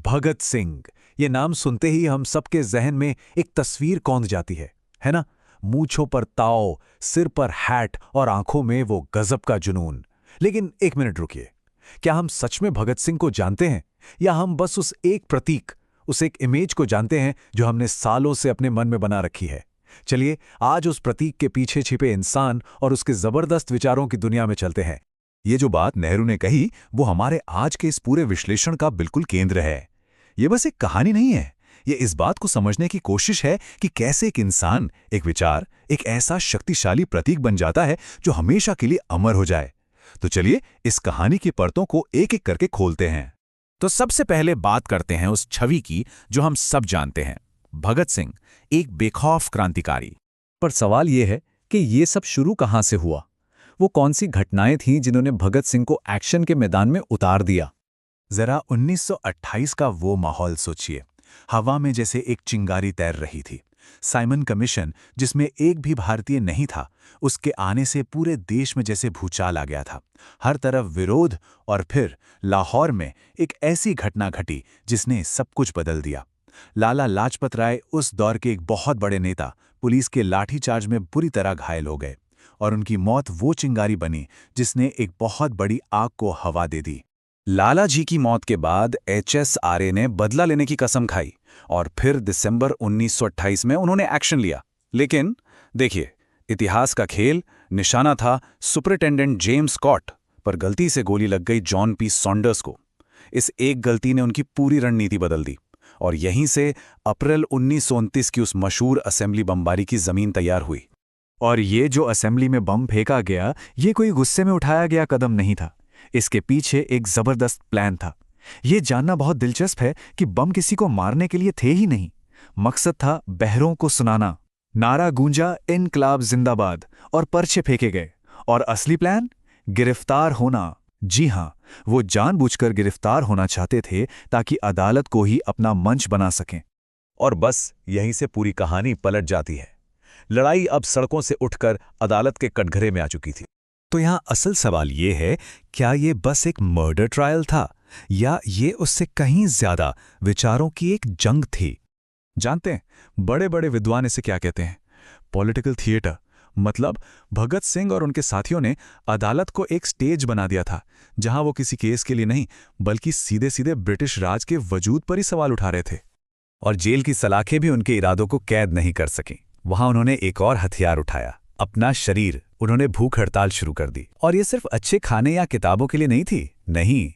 भगत सिंह। ये नाम सुनते ही हम सबके जहन में एक तस्वीर कौंध जाती है ना? मूंछों पर ताव, सिर पर हैट और आंखों में वो गजब का जुनून। लेकिन एक मिनट रुकिए, क्या हम सच में भगत सिंह को जानते हैं, या हम बस उस एक प्रतीक, उस एक इमेज को जानते हैं जो हमने सालों से अपने मन में बना रखी है? चलिए आज उस प्रतीक के पीछे छिपे इंसान और उसके जबरदस्त विचारों की दुनिया में चलते हैं। ये जो बात नेहरू ने कही वो हमारे आज के इस पूरे विश्लेषण का बिल्कुल केंद्र है। ये बस एक कहानी नहीं है, ये इस बात को समझने की कोशिश है कि कैसे एक इंसान, एक विचार, एक ऐसा शक्तिशाली प्रतीक बन जाता है जो हमेशा के लिए अमर हो जाए। तो चलिए इस कहानी की परतों को एक एक करके खोलते हैं। तो सबसे पहले बात करते हैं उस छवि की जो हम सब जानते हैं, भगत सिंह, एक बेखौफ क्रांतिकारी। पर सवाल ये है कि ये सब शुरू कहाँ से हुआ? वो कौन सी घटनाएं थीं जिन्होंने भगत सिंह को एक्शन के मैदान में उतार दिया? जरा 1928 का वो माहौल सोचिए। हवा में जैसे एक चिंगारी तैर रही थी। साइमन कमीशन, जिसमें एक भी भारतीय नहीं था, उसके आने से पूरे देश में जैसे भूचाल आ गया था। हर तरफ विरोध, और फिर लाहौर में एक ऐसी घटना घटी जिसने सब कुछ बदल दिया। लाला लाजपत राय, उस दौर के एक बहुत बड़े नेता, पुलिस के लाठीचार्ज में बुरी तरह घायल हो गए, और उनकी मौत वो चिंगारी बनी जिसने एक बहुत बड़ी आग को हवा दे दी। लाला जी की मौत के बाद HSRA ने बदला लेने की कसम खाई और फिर दिसंबर 1928 में उन्होंने एक्शन लिया। लेकिन देखिए, इतिहास का खेल, निशाना था सुपरिटेंडेंट जेम्स स्कॉट, पर गलती से गोली लग गई जॉन पी सॉन्डर्स को। इस एक गलती ने उनकी पूरी रणनीति बदल दी, और यहीं से अप्रैल 1929 की उस मशहूर असेंबली बमबारी की जमीन तैयार हुई। और ये जो असेंबली में बम फेंका गया, ये कोई गुस्से में उठाया गया कदम नहीं था। इसके पीछे एक जबरदस्त प्लान था। ये जानना बहुत दिलचस्प है कि बम किसी को मारने के लिए थे ही नहीं। मकसद था बहरों को सुनाना। नारा गूंजा, इनकलाब जिंदाबाद, और पर्चे फेंके गए। और असली प्लान? गिरफ्तार होना। जी हाँ, वो जानबूझकर गिरफ्तार होना चाहते थे ताकि अदालत को ही अपना मंच बना सकें। और बस यहीं से पूरी कहानी पलट जाती है। लड़ाई अब सड़कों से उठकर अदालत के कटघरे में आ चुकी थी। तो यहाँ असल सवाल ये है, क्या ये बस एक मर्डर ट्रायल था, या ये उससे कहीं ज्यादा विचारों की एक जंग थी? जानते हैं बड़े बड़े विद्वान इसे क्या कहते हैं? Political theatre. मतलब भगत सिंह और उनके साथियों ने अदालत को एक स्टेज बना दिया था, जहां वो किसी केस के लिए नहीं, बल्कि सीधे सीधे ब्रिटिश राज के वजूद पर ही सवाल उठा रहे थे। और जेल की सलाखें भी उनके इरादों को कैद नहीं कर सकीं। वहां उन्होंने एक और हथियार उठाया, अपना शरीर। उन्होंने भूख हड़ताल शुरू कर दी। और ये सिर्फ अच्छे खाने या किताबों के लिए नहीं थी। नहीं,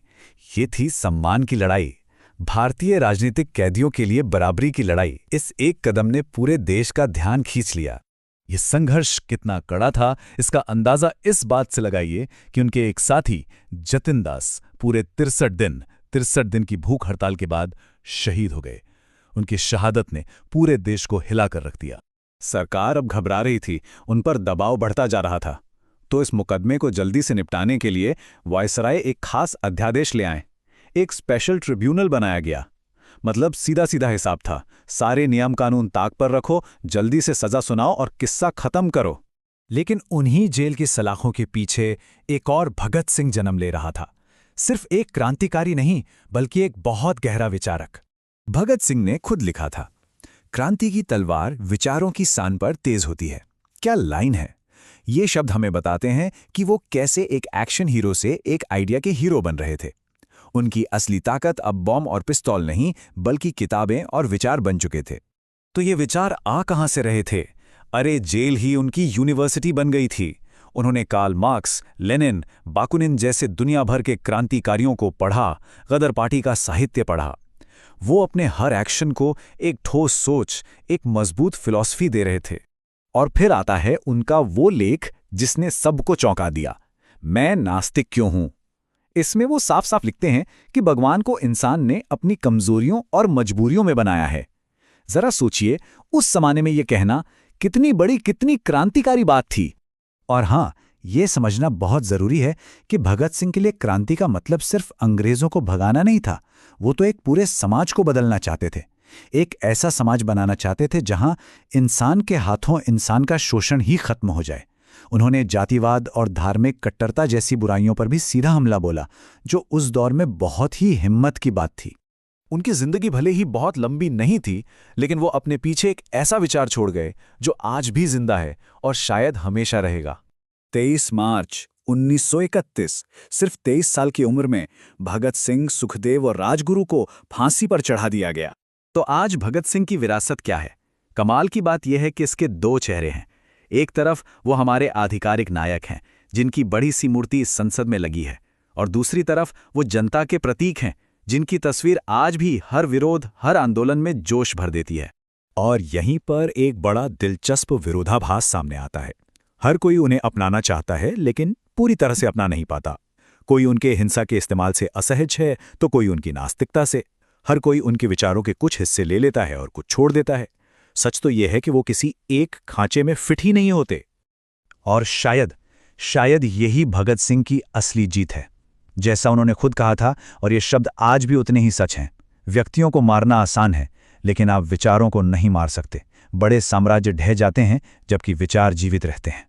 ये थी सम्मान की लड़ाई, भारतीय राजनीतिक कैदियों के लिए बराबरी की लड़ाई। इस एक कदम ने पूरे देश का ध्यान खींच लिया। ये संघर्ष कितना कड़ा था, इसका अंदाजा इस बात से लगाइए कि उनके एक साथी जतिन दास पूरे 63 दिन की भूख हड़ताल के बाद शहीद हो गए। उनकी शहादत ने पूरे देश को हिलाकर रख दिया। सरकार अब घबरा रही थी, उन पर दबाव बढ़ता जा रहा था। तो इस मुकदमे को जल्दी से निपटाने के लिए वायसराय एक खास अध्यादेश ले आए। एक स्पेशल ट्रिब्यूनल बनाया गया। मतलब सीधा सीधा हिसाब था, सारे नियम कानून ताक पर रखो, जल्दी से सजा सुनाओ और किस्सा खत्म करो। लेकिन उन्हीं जेल की सलाखों के पीछे एक और भगत सिंह जन्म ले रहा था। सिर्फ एक क्रांतिकारी नहीं, बल्कि एक बहुत गहरा विचारक। भगत सिंह ने खुद लिखा था, क्रांति की तलवार विचारों की सान पर तेज होती है। क्या लाइन है! ये शब्द हमें बताते हैं कि वो कैसे एक एक्शन हीरो से एक आइडिया के हीरो बन रहे थे। उनकी असली ताकत अब बॉम्ब और पिस्तौल नहीं, बल्कि किताबें और विचार बन चुके थे। तो ये विचार आ कहां से रहे थे? अरे, जेल ही उनकी यूनिवर्सिटी बन गई थी। उन्होंने कार्ल मार्क्स, लेनिन, बाकुनिन जैसे दुनिया भर के क्रांतिकारियों को पढ़ा, गदर पार्टी का साहित्य पढ़ा। वो अपने हर एक्शन को एक ठोस सोच, एक मजबूत फिलॉसफी दे रहे थे। और फिर आता है उनका वो लेख जिसने सबको चौंका दिया, मैं नास्तिक क्यों हूं। इसमें वो साफ साफ लिखते हैं कि भगवान को इंसान ने अपनी कमजोरियों और मजबूरियों में बनाया है। जरा सोचिए, उस जमाने में ये कहना कितनी बड़ी, कितनी क्रांतिकारी बात थी। और हां, ये समझना बहुत जरूरी है कि भगत सिंह के लिए क्रांति का मतलब सिर्फ अंग्रेजों को भगाना नहीं था। वो तो एक पूरे समाज को बदलना चाहते थे। एक ऐसा समाज बनाना चाहते थे जहां इंसान के हाथों इंसान का शोषण ही खत्म हो जाए। उन्होंने जातिवाद और धार्मिक कट्टरता जैसी बुराइयों पर भी सीधा हमला बोला, जो उस दौर में बहुत ही हिम्मत की बात थी। उनकी जिंदगी भले ही बहुत लंबी नहीं थी, लेकिन वो अपने पीछे एक ऐसा विचार छोड़ गए जो आज भी जिंदा है और शायद हमेशा रहेगा। 23 मार्च 1931, सिर्फ 23 साल की उम्र में भगत सिंह, सुखदेव और राजगुरु को फांसी पर चढ़ा दिया गया। तो आज भगत सिंह की विरासत क्या है? कमाल की बात यह है कि इसके दो चेहरे हैं। एक तरफ वो हमारे आधिकारिक नायक हैं, जिनकी बड़ी सी मूर्ति इस संसद में लगी है, और दूसरी तरफ वो जनता के प्रतीक हैं, जिनकी तस्वीर आज भी हर विरोध, हर आंदोलन में जोश भर देती है। और यहीं पर एक बड़ा दिलचस्प विरोधाभास सामने आता है। हर कोई उन्हें अपनाना चाहता है, लेकिन पूरी तरह से अपना नहीं पाता। कोई उनके हिंसा के इस्तेमाल से असहज है, तो कोई उनकी नास्तिकता से। हर कोई उनके विचारों के कुछ हिस्से ले लेता है और कुछ छोड़ देता है। सच तो यह है कि वो किसी एक खांचे में फिट ही नहीं होते। और शायद यही भगत सिंह की असली जीत है। जैसा उन्होंने खुद कहा था, और ये शब्द आज भी उतने ही सच हैं, व्यक्तियों को मारना आसान है, लेकिन आप विचारों को नहीं मार सकते। बड़े साम्राज्य ढह जाते हैं, जबकि विचार जीवित रहते हैं।